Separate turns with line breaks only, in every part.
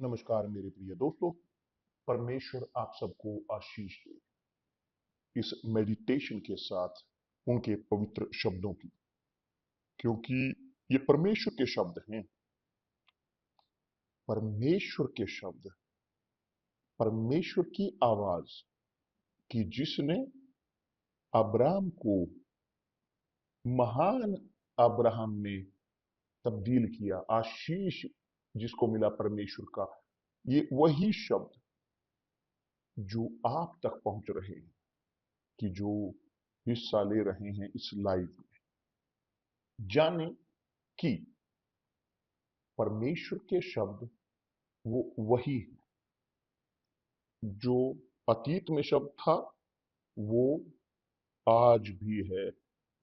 नमस्कार मेरे प्रिय दोस्तों। परमेश्वर आप सबको आशीष दे इस मेडिटेशन के साथ उनके पवित्र शब्दों की, क्योंकि ये परमेश्वर के शब्द हैं। परमेश्वर के शब्द, परमेश्वर की आवाज कि जिसने अब्राहम को महान अब्राहम में तब्दील किया, आशीष जिसको मिला परमेश्वर का, ये वही शब्द जो आप तक पहुंच रहे हैं, कि जो हिस्सा ले रहे हैं इस लाइव में। जाने कि परमेश्वर के शब्द वो वही है जो अतीत में शब्द था, वो आज भी है,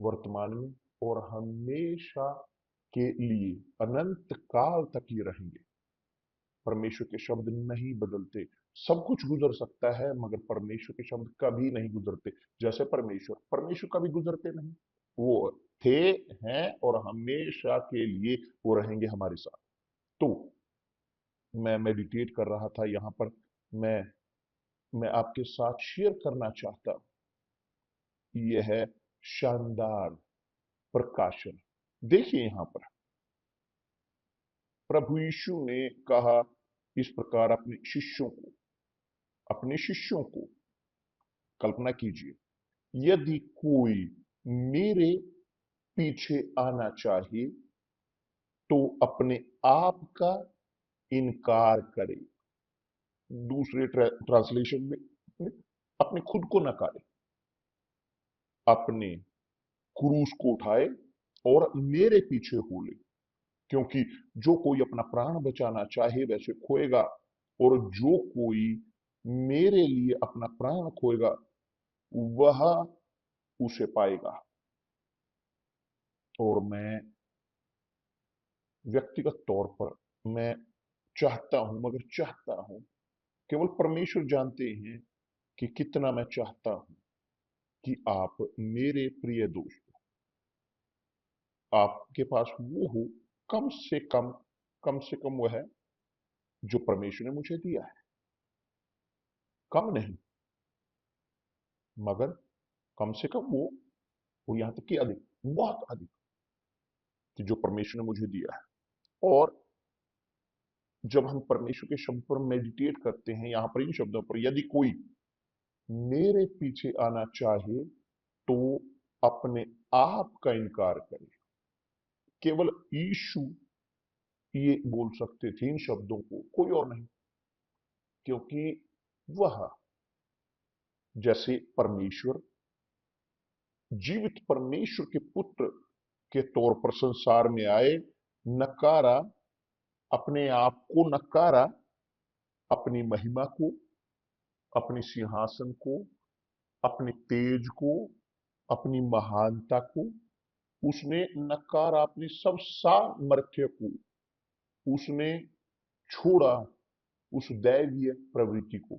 वर्तमान में और हमेशा के लिए अनंत काल तक ये रहेंगे। परमेश्वर के शब्द नहीं बदलते। सब कुछ गुजर सकता है मगर परमेश्वर के शब्द कभी नहीं गुजरते। जैसे परमेश्वर परमेश्वर कभी गुजरते नहीं, वो थे, हैं और हमेशा के लिए वो रहेंगे हमारे साथ। तो मैं मेडिटेट कर रहा था यहां पर, मैं मैं आपके साथ शेयर करना चाहता हूं। यह है शानदार प्रकाशन। देखिए यहां पर प्रभु यीशु ने कहा इस प्रकार अपने शिष्यों को कल्पना कीजिए, यदि कोई मेरे पीछे आना चाहे तो अपने आप का इनकार करे। दूसरे ट्रांसलेशन में अपने खुद को नकारे, अपने क्रूस को उठाए और मेरे पीछे हो ले। क्योंकि जो कोई अपना प्राण बचाना चाहे वैसे खोएगा, और जो कोई मेरे लिए अपना प्राण खोएगा वह उसे पाएगा। और मैं व्यक्तिगत तौर पर मैं चाहता हूं, केवल परमेश्वर जानते हैं कि कितना मैं चाहता हूं कि आप मेरे प्रिय दोस्त, आपके पास वो हो, कम से कम वह है जो परमेश्वर ने मुझे दिया है। कम नहीं, मगर कम से कम वो यहां तक कि अधिक, बहुत अधिक, कि जो परमेश्वर ने मुझे दिया है। और जब हम परमेश्वर के शब्द पर मेडिटेट करते हैं, यहां पर इन शब्दों पर, यदि कोई मेरे पीछे आना चाहे तो अपने आप का इनकार करे। केवल यीशु ये बोल सकते थे इन शब्दों को, कोई और नहीं। क्योंकि वह जैसे परमेश्वर, जीवित परमेश्वर के पुत्र के तौर पर संसार में आए, नकारा, अपने आप को नकारा, अपनी महिमा को, अपने सिंहासन को, अपने तेज को, अपनी महानता को उसने नकारा, अपनी सब सामर्थ्य को उसने छोड़ा, उस दैवीय प्रवृत्ति को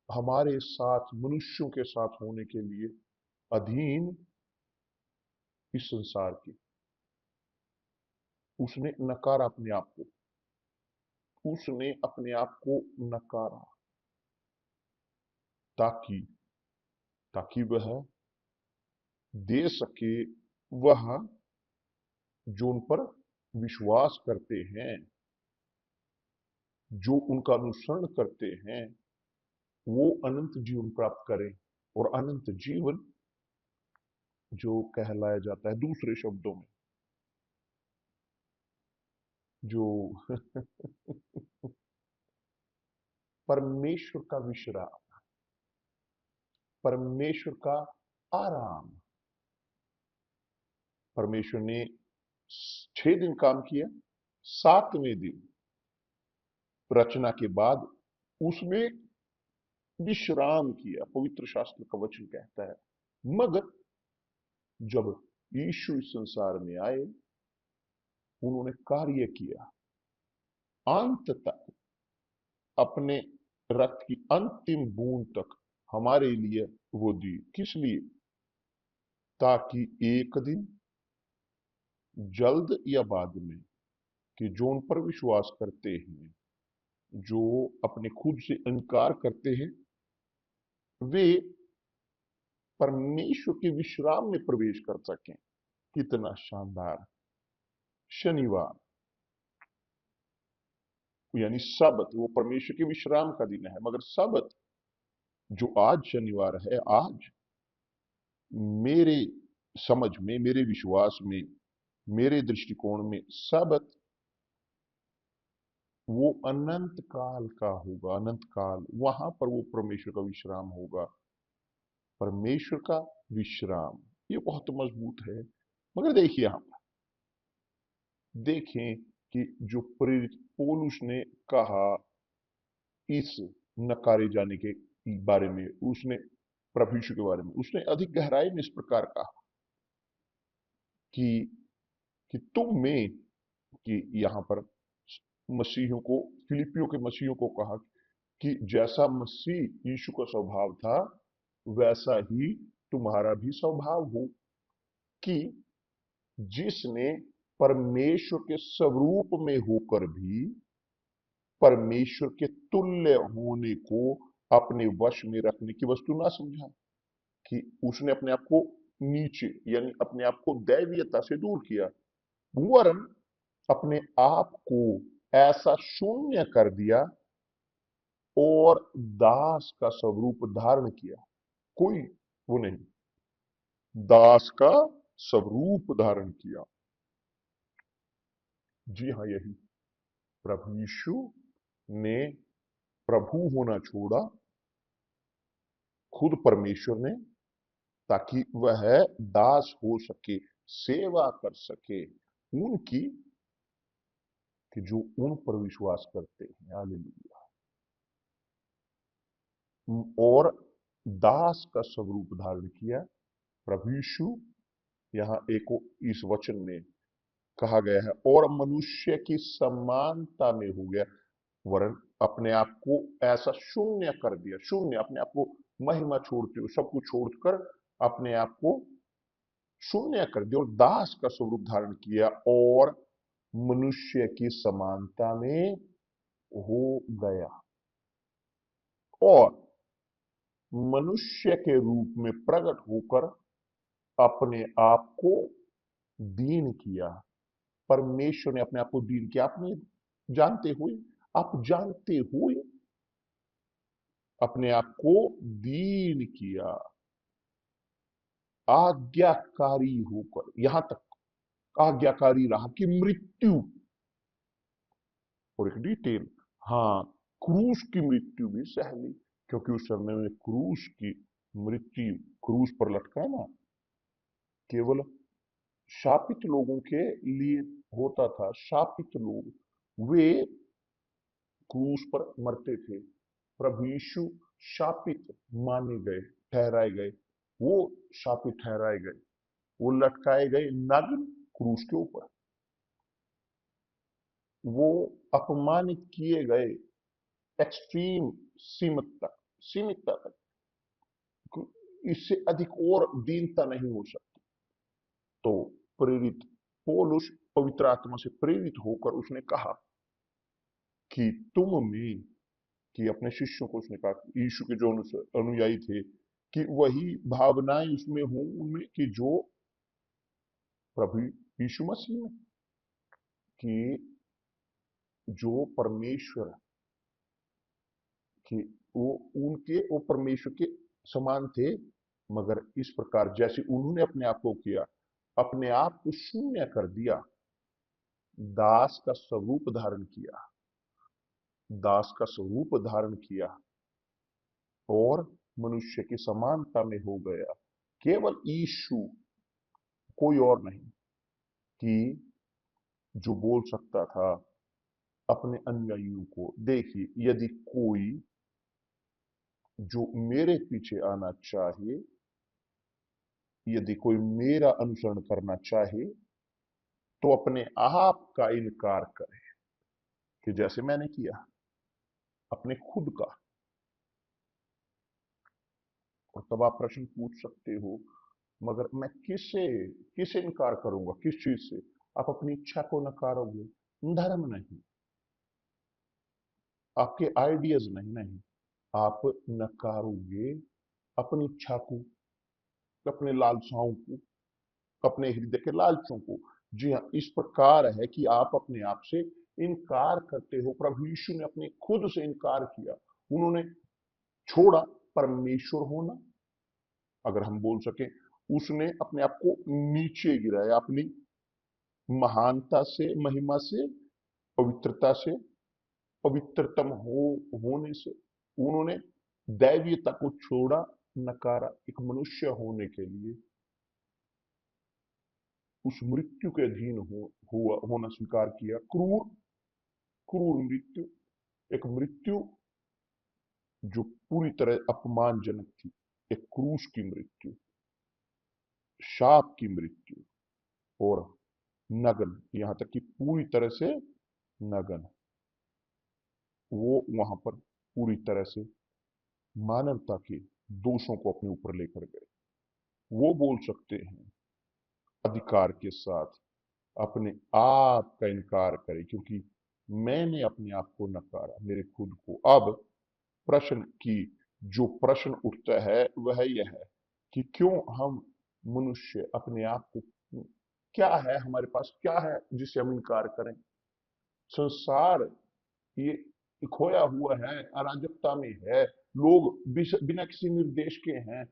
हमारे साथ, मनुष्यों के साथ होने के लिए अधीन इस संसार के उसने नकारा अपने आप को, उसने अपने आप को नकारा, ताकि ताकि वह दे सके, वह जो उन पर विश्वास करते हैं, जो उनका अनुसरण करते हैं, वो अनंत जीवन प्राप्त करें। और अनंत जीवन जो कहलाया जाता है दूसरे शब्दों में, जो परमेश्वर का विश्राम, परमेश्वर का आराम। परमेश्वर ने 6 दिन काम किया, 7वें दिन रचना के बाद उसमें विश्राम किया, पवित्र शास्त्र का वचन कहता है। मगर जब यीशु इस संसार में आए, उन्होंने कार्य किया, अंत तक अपने रक्त की अंतिम बूंद तक हमारे लिए वो दी। किस लिए? ताकि एक दिन, जल्द या बाद में, कि जो उन पर विश्वास करते हैं, जो अपने खुद से इनकार करते हैं, वे परमेश्वर के विश्राम में प्रवेश कर सकें। कितना शानदार! शनिवार यानी सबत, वो परमेश्वर के विश्राम का दिन है, मगर सबत जो आज शनिवार है, आज मेरे समझ में, मेरे विश्वास में, मेरे दृष्टिकोण में सबत वो अनंत काल का होगा। अनंत काल, वहां पर वो परमेश्वर का विश्राम होगा। परमेश्वर का विश्राम, ये बहुत मजबूत है। मगर देखिए, हम देखें कि जो प्रेरित पौलुस ने कहा इस नकारे जाने के बारे में, उसने प्रभु यीशु के बारे में, उसने अधिक गहराई में इस प्रकार कहा कि तुम में, कि यहां पर मसीहियों को, फिलिपियों के मसीहियों को कहा कि जैसा मसीह यीशु का स्वभाव था, वैसा ही तुम्हारा भी स्वभाव हो। कि जिसने परमेश्वर के स्वरूप में होकर भी परमेश्वर के तुल्य होने को अपने वश में रखने की वस्तु ना समझा, कि उसने अपने आप को नीचे, यानी अपने आप को दैवीयता से दूर किया, वरन अपने आप को ऐसा शून्य कर दिया और दास का स्वरूप धारण किया। कोई वो नहीं, दास का स्वरूप धारण किया। जी हाँ, यही प्रभु यीशु ने प्रभु होना छोड़ा, खुद परमेश्वर ने, ताकि वह दास हो सके, सेवा कर सके उनकी, कि जो उन पर विश्वास करते हैं। हालेलुया। और दास का स्वरूप धारण किया। प्रभु यीशु, यहां एक इस वचन में कहा गया है, और मनुष्य की समानता में हो गया, वरन अपने आप को ऐसा शून्य कर दिया। शून्य, अपने आप को महिमा छोड़ते हो, सब कुछ छोड़कर अपने आप को शून्य कर दिया और दास का स्वरूप धारण किया और मनुष्य की समानता में हो गया, और मनुष्य के रूप में प्रकट होकर अपने आप को दीन किया। परमेश्वर ने अपने आप को दीन किया, अपने जानते हुए, आप जानते हुए अपने आप को दीन किया, आज्ञाकारी होकर, यहां तक आज्ञाकारी रहा कि मृत्यु। और एक डिटेल, हाँ, क्रूस की मृत्यु भी सह ली, क्योंकि उस समय में क्रूस की मृत्यु, क्रूस पर लटकाना केवल शापित लोगों के लिए होता था। शापित लोग वे क्रूस पर मरते थे। प्रभु यीशु शापित माने गए, ठहराए गए, वो शापित ठहराए गए, वो लटकाए गए नग्न क्रूस के ऊपर, वो अपमानित किए गए एक्सट्रीम, सीमितता तक, इससे अधिक और दीनता नहीं हो सकती। तो प्रेरित पौलुस पवित्र आत्मा से प्रेरित होकर उसने कहा कि तुम में, कि अपने शिष्यों को उसने कहा, यीशु के जो अनुयायी थे, कि वही भावनाएं उसमें हों, उनमें, कि जो प्रभु यीशु मसीह में, कि जो परमेश्वर, कि वो परमेश्वर के समान थे, मगर इस प्रकार जैसे उन्होंने अपने आप को किया, अपने आप को शून्य कर दिया, दास का स्वरूप धारण किया, दास का स्वरूप धारण किया और मनुष्य की समानता में हो गया। केवल यीशु, कोई और नहीं, कि जो बोल सकता था अपने अनुयायियों को, देखिए, यदि कोई जो मेरे पीछे आना चाहे, यदि कोई मेरा अनुसरण करना चाहे, तो अपने आप का इनकार करे, कि जैसे मैंने किया अपने खुद का। और तब आप प्रश्न पूछ सकते हो, मगर मैं किसे किसे इनकार करूंगा, किस चीज से? आप अपनी इच्छा को नकारोगे, धर्म नहीं, आपके आइडियाज नहीं, नहीं, आप नकारोगे अपनी इच्छा को, अपने लालसाओं को, अपने हृदय के लालचों को। जी हाँ, इस प्रकार है कि आप अपने आप से इनकार करते हो। प्रभु यीशु ने अपने खुद से इनकार किया, उन्होंने छोड़ा परमेश्वर होना, अगर हम बोल सके, उसने अपने आप को नीचे गिराया, अपनी महानता से, महिमा से, पवित्रता से, पवित्रतम होने से उन्होंने दैवीयता को छोड़ा, नकारा, एक मनुष्य होने के लिए उस मृत्यु के अधीन होना स्वीकार किया। क्रूर क्रूर मृत्यु, एक मृत्यु जो पूरी तरह अपमानजनक थी, एक क्रूस की मृत्यु, शाप की मृत्यु, और नग्न, यहां तक कि पूरी तरह से नग्न, वो वहां पर पूरी तरह से मानवता के दोषों को अपने ऊपर लेकर गए। वो बोल सकते हैं अधिकार के साथ, अपने आप का इनकार करें, क्योंकि मैंने अपने आप को नकारा, मेरे खुद को। अब प्रश्न की जो प्रश्न उठता है वह यह है कि क्यों हम मनुष्य अपने आप को, क्या है हमारे पास, क्या है जिसे हम इनकार करें। संसार ये खोया हुआ है, अराजकता में है, लोग बिना किसी निर्देश के हैं।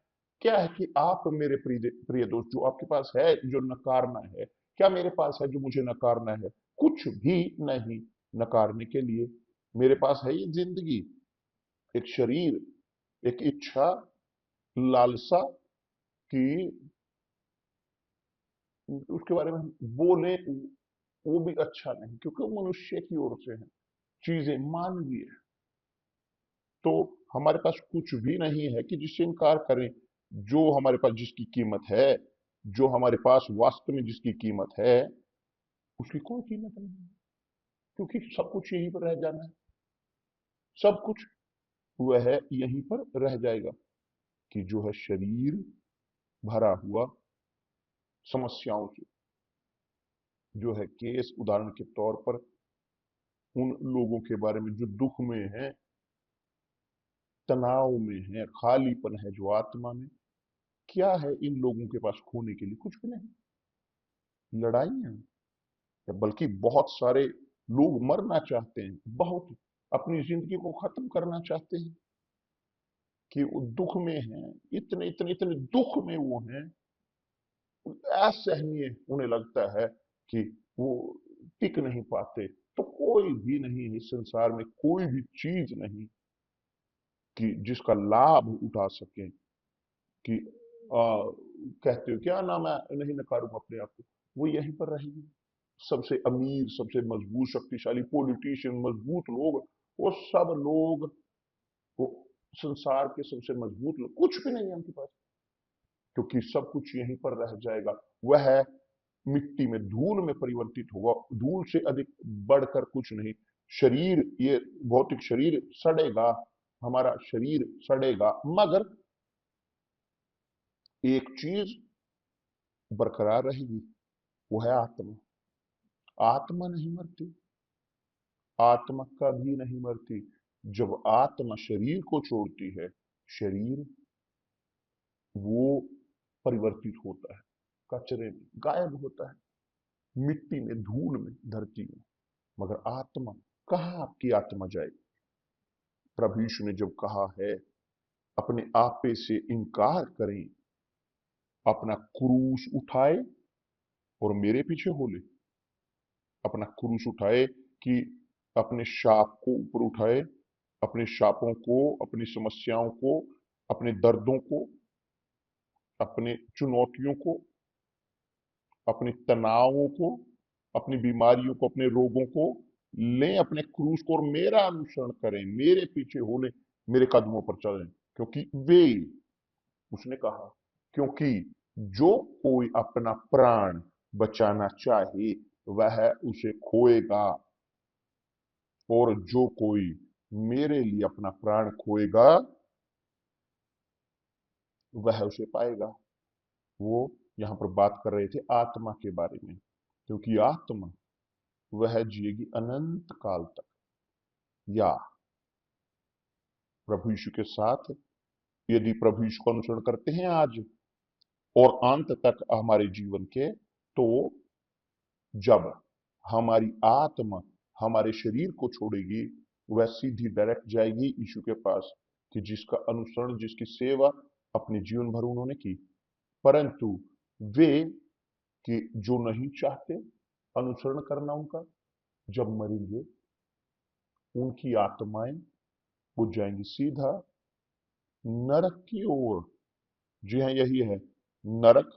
क्या है कि आप मेरे प्रिय प्रिय दोस्त, जो आपके पास है जो नकारना है, क्या मेरे पास है जो मुझे नकारना है? कुछ भी नहीं नकारने के लिए। मेरे पास है ये जिंदगी, एक शरीर, एक इच्छा, लालसा की, उसके बारे में हम बोले वो भी अच्छा नहीं, क्योंकि वो मनुष्य की ओर से है, चीजें मानवीय है। तो हमारे पास कुछ भी नहीं है कि जिससे इनकार करें। जो हमारे पास जिसकी कीमत है, जो हमारे पास वास्तव में जिसकी कीमत है, उसकी कोई कीमत नहीं है, क्योंकि सब कुछ यहीं पर रह जाना है, सब कुछ वह यहीं पर रह जाएगा। कि जो है शरीर भरा हुआ समस्याओं से, जो है केस, उदाहरण के तौर पर उन लोगों के बारे में जो दुख में है, तनाव में है, खालीपन है जो आत्मा में, क्या है इन लोगों के पास खोने के लिए? कुछ भी नहीं। लड़ाइयां, या बल्कि बहुत सारे लोग मरना चाहते हैं, बहुत अपनी जिंदगी को खत्म करना चाहते हैं, कि वो दुख में हैं, इतने इतने इतने दुख में वो हैं, असहनीय उन्हें लगता है कि वो टिक नहीं पाते। तो कोई भी नहीं है इस संसार में, कोई भी चीज नहीं कि जिसका लाभ उठा सके, कि कहते हो क्या ना, मैं नहीं नकारूंगा अपने आप को, वो यहीं पर रहेगी। सबसे अमीर, सबसे मजबूत, शक्तिशाली पॉलिटिशियन, मजबूत लोग, वो सब लोग, वो संसार के सबसे मजबूत लोग, कुछ भी नहीं है उनके पास, क्योंकि सब कुछ यहीं पर रह जाएगा। वह मिट्टी में, धूल में परिवर्तित होगा, धूल से अधिक बढ़कर कुछ नहीं। शरीर, ये भौतिक शरीर सड़ेगा, हमारा शरीर सड़ेगा, मगर एक चीज बरकरार रहेगी, वो है आत्मा। आत्मा नहीं मरती, आत्मा कभी नहीं मरती। जब आत्मा शरीर को छोड़ती है, शरीर वो परिवर्तित होता है, कचरे में गायब होता है, मिट्टी में, धूल में, धरती में। मगर आत्मा, कहाँ आपकी आत्मा जाएगी? प्रभु यीशु ने जब कहा है अपने आपे से इनकार करें, अपना क्रूस उठाए और मेरे पीछे हो ले, अपना क्रूस उठाए, कि अपने शाप को ऊपर उठाए, अपने शापों को, अपनी समस्याओं को, अपने दर्दों को, अपने चुनौतियों को, अपने तनावों को, अपनी बीमारियों को, अपने रोगों को लें, अपने क्रूस को, और मेरा अनुसरण करें, मेरे पीछे हो ले, मेरे कदमों पर चलें। क्योंकि वे, उसने कहा, क्योंकि जो कोई अपना प्राण बचाना चाहे वह उसे खोएगा, और जो कोई मेरे लिए अपना प्राण खोएगा वह उसे पाएगा। वो यहां पर बात कर रहे थे आत्मा के बारे में, क्योंकि आत्मा वह जिएगी अनंत काल तक। या प्रभु यीशु के साथ यदि प्रभु यीशु का अनुसरण करते हैं आज और अंत तक हमारे जीवन के, तो जब हमारी आत्मा हमारे शरीर को छोड़ेगी, वह सीधी डायरेक्ट जाएगी यीशु के पास, कि जिसका अनुसरण, जिसकी सेवा अपने जीवन भर उन्होंने की। परंतु वे कि जो नहीं चाहते अनुसरण करना उनका, जब मरेंगे उनकी आत्माएं वो जाएंगी सीधा नरक की ओर। जी हाँ, यही है नरक,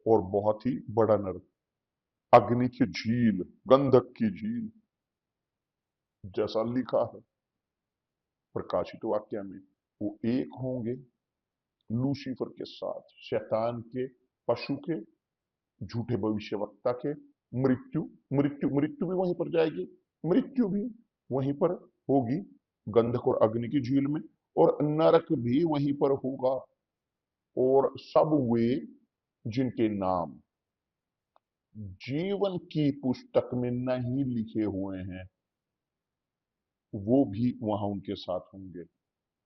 और बहुत ही बड़ा नरक, अग्नि की झील, गंधक की झील, जैसा लिखा है प्रकाशित वाक्य में। वो एक होंगे लूसीफर के साथ, शैतान के, पशु के, झूठे भविष्यवक्ता के। मृत्यु मृत्यु मृत्यु भी वहीं पर जाएगी, मृत्यु भी वहीं पर होगी गंधक और अग्नि की झील में, और नरक भी वहीं पर होगा। और सब वे जिनके नाम जीवन की पुस्तक में नहीं लिखे हुए हैं, वो भी वहां उनके साथ होंगे,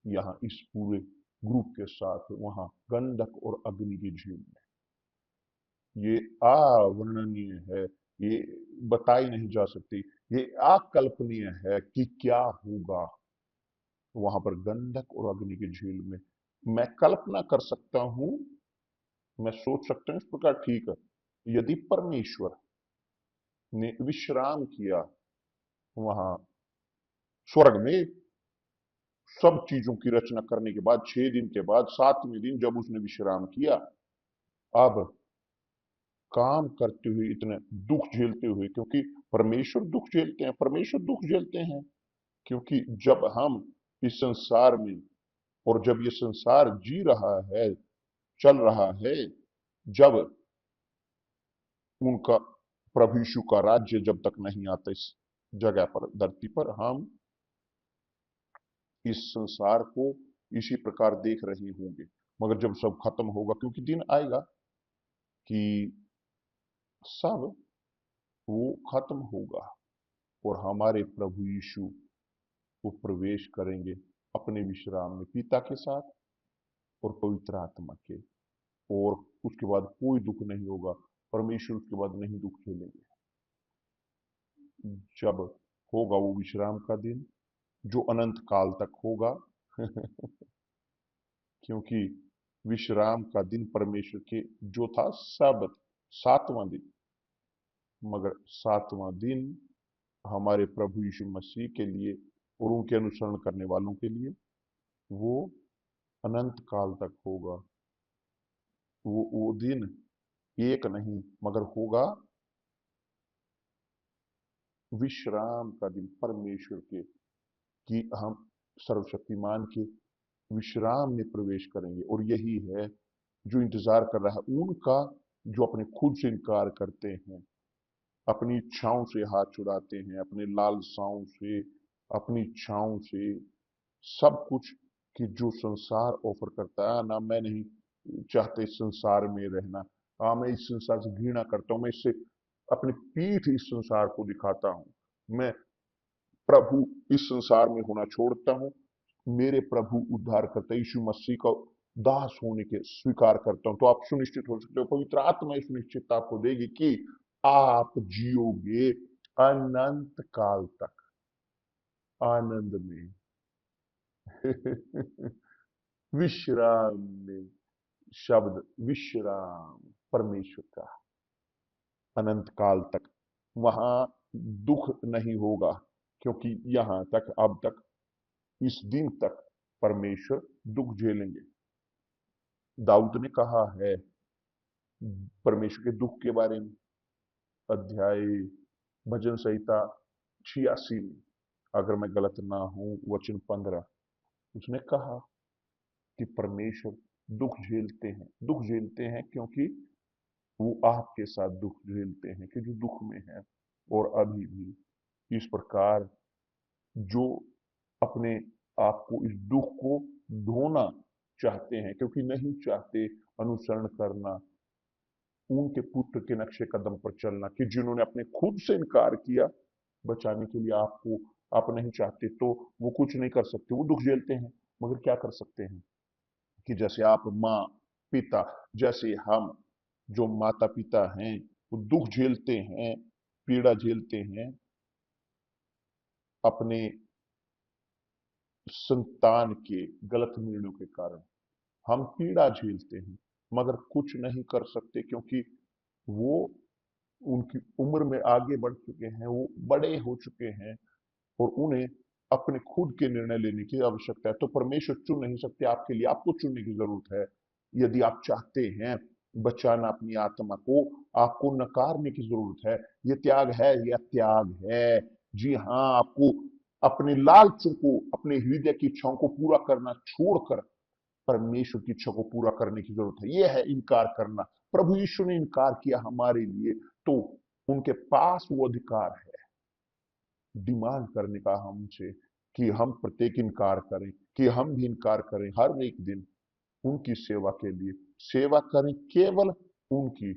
यहाँ इस पूरे ग्रुप के साथ वहां गंधक और अग्नि की झील में। ये अवर्णनीय है, ये बताई नहीं जा सकती, ये अकल्पनीय है कि क्या होगा वहां पर गंधक और अग्नि की झील में। मैं कल्पना कर सकता हूं, मैं सोच सकता हूं इस प्रकार, ठीक है, यदि परमेश्वर ने विश्राम किया वहां स्वर्ग में, सब चीजों की रचना करने के बाद 6 दिन के बाद 7वें दिन जब उसने विश्राम किया, अब काम करते हुए, इतने दुख झेलते हुए, क्योंकि परमेश्वर दुख झेलते हैं, परमेश्वर दुख झेलते हैं, क्योंकि जब हम इस संसार में, और जब ये संसार जी रहा है, चल रहा है, जब उनका प्रभु यीशु का राज्य जब तक नहीं आता इस जगह पर, धरती पर, हम इस संसार को इसी प्रकार देख रहे होंगे। मगर जब सब खत्म होगा, क्योंकि दिन आएगा कि सब वो खत्म होगा और हमारे प्रभु यीशु वो प्रवेश करेंगे अपने विश्राम में पिता के साथ और पवित्र आत्मा के, और उसके बाद कोई दुख नहीं होगा। परमेश्वर उसके बाद नहीं दुख झेलेंगे। जब होगा वो विश्राम का दिन, जो अनंत काल तक होगा क्योंकि विश्राम का दिन परमेश्वर के जो था सब्त, 7वां दिन, मगर 7वां दिन हमारे प्रभु यीशु मसीह के लिए और उनके अनुसरण करने वालों के लिए वो अनंत काल तक होगा। वो दिन एक नहीं, मगर होगा विश्राम का दिन परमेश्वर के, कि हम सर्वशक्तिमान के विश्राम में प्रवेश करेंगे। और यही है जो इंतजार कर रहा है उनका, जो अपने खुद से इनकार करते हैं, अपनी इच्छाओं से हाथ छुड़ाते हैं, अपने लालसाओं से, अपनी इच्छाओं से, सब कुछ कि जो संसार ऑफर करता है ना। मैं नहीं चाहता इस संसार में रहना, हाँ मैं इस संसार से घृणा करता हूं, मैं इससे अपनी पीठ इस संसार को दिखाता हूं, मैं प्रभु इस संसार में होना छोड़ता हूं, मेरे प्रभु उद्धार करता यीशु मसीह का दास होने के स्वीकार करता हूं। तो आप सुनिश्चित हो सकते हो, पवित्र आत्मा इस निश्चितता आपको देगी कि आप जियोगे अनंत काल तक आनंद में विश्राम में। शब्द विश्राम परमेश्वर का, अनंत काल तक वहां दुख नहीं होगा, क्योंकि यहां तक, अब तक, इस दिन तक परमेश्वर दुख झेलेंगे। दाऊद ने कहा है परमेश्वर के दुख के बारे में, अध्याय भजन संहिता 86 में, अगर मैं गलत ना हूं, वचन 15, उसने कहा कि परमेश्वर दुख झेलते हैं, दुख झेलते हैं, क्योंकि वो आपके साथ दुख झेलते हैं, कि जो दुख में है और अभी भी इस प्रकार जो अपने आप को, इस दुख को धोना चाहते हैं, क्योंकि नहीं चाहते अनुसरण करना, उनके पुत्र के नक्शे कदम पर चलना, कि जिन्होंने अपने खुद से इनकार किया बचाने के लिए आपको, आप नहीं चाहते तो वो कुछ नहीं कर सकते, वो दुख झेलते हैं, मगर क्या कर सकते हैं कि जैसे आप माँ पिता, जैसे हम जो माता पिता हैं वो दुख झेलते हैं, पीड़ा झेलते हैं अपने संतान के गलत निर्णयों के कारण, हम पीड़ा झेलते हैं मगर कुछ नहीं कर सकते, क्योंकि वो उनकी उम्र में आगे बढ़ चुके हैं, वो बड़े हो चुके हैं और उन्हें अपने खुद के निर्णय लेने की आवश्यकता है। तो परमेश्वर चुन नहीं सकते आपके लिए, आपको चुनने की जरूरत है। यदि आप चाहते हैं बचाना अपनी आत्मा को, आपको नकारने की जरूरत है। यह त्याग है, यह त्याग है। जी हाँ, आपको अपने लालचों को, अपने हृदय की इच्छाओं को पूरा करना छोड़कर परमेश्वर की इच्छा को पूरा करने की जरूरत है। यह है इनकार करना। प्रभु यीशु ने इनकार किया हमारे लिए, तो उनके पास वो अधिकार है डिमांड करने का हमसे कि हम प्रत्येक इनकार करें, कि हम भी इनकार करें हर एक दिन उनकी सेवा के लिए, सेवा करें केवल उनकी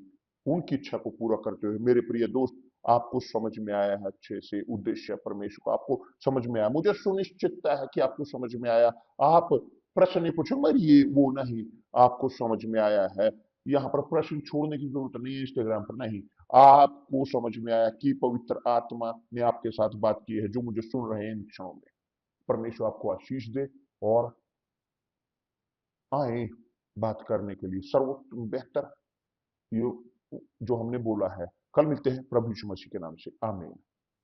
उनकी इच्छा को पूरा करते हुए। मेरे प्रिय दोस्त, आपको समझ में आया है अच्छे से उद्देश्य परमेश्वर को, आपको समझ में आया, मुझे सुनिश्चितता है कि आपको समझ में आया। आप प्रश्न नहीं पूछे मगर ये वो नहीं, आपको समझ में आया है। यहाँ पर प्रश्न छोड़ने की जरूरत नहीं है, इंस्टाग्राम पर नहीं। आपको समझ में आया कि पवित्र आत्मा ने आपके साथ बात की है, जो मुझे सुन रहे हैं इन क्षणों में। परमेश्वर आपको आशीष दे और आए बात करने के लिए सर्वोत्तम बेहतर यो जो हमने बोला है। कल मिलते हैं प्रभु यीशु मसीह के नाम से, आमीन।